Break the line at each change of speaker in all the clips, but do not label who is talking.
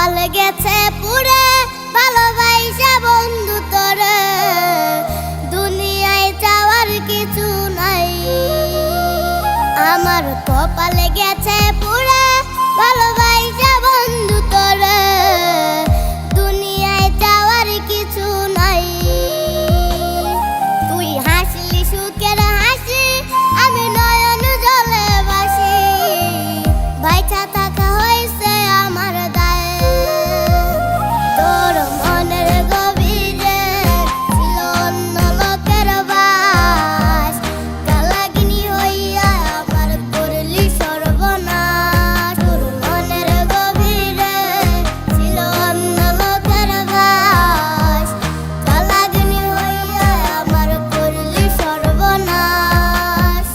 কপাল গেছে পুরে ভালোবাসা বন্ধু তোরে দুনিয়ায় চাওয়ার কিছু নাই আমার কপাল গেছে পুরে ভালোবাসা বন্ধু তোরে দুনিয়ায় চাওয়ার কিছু নাই তুই হাসলি সুখের হাসি আমি নয়ন জলে ভাসি বাইচা থাকা হয়েছে আমার দায়ে তোর মনের গভীরে ছিল অন্য লোকের বাস কালাগিনী হইয়া আমার করলি সর্বনাশ তোর মনের গভীরে ছিল অন্য লোকের বাস কালাগিনী হইয়া আমার করলি সর্বনাশ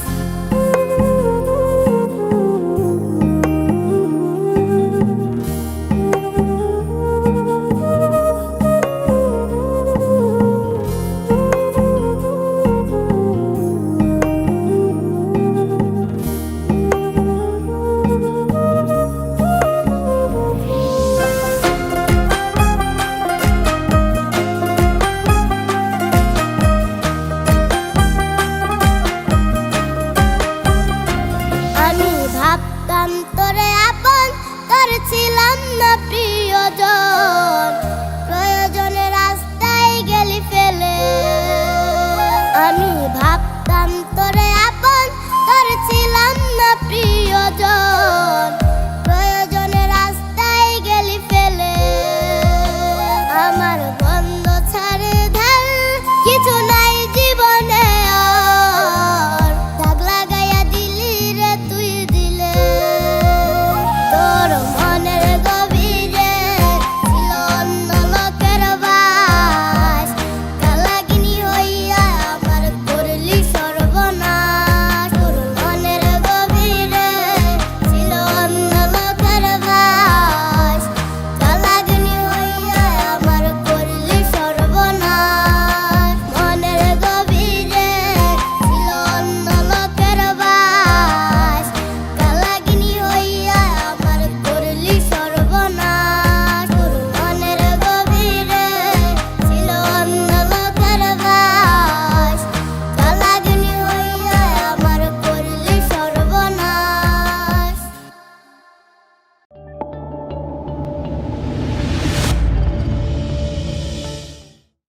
আমি ভাবতাম তোরে আপন তোর ছিলাম না প্রিয়জন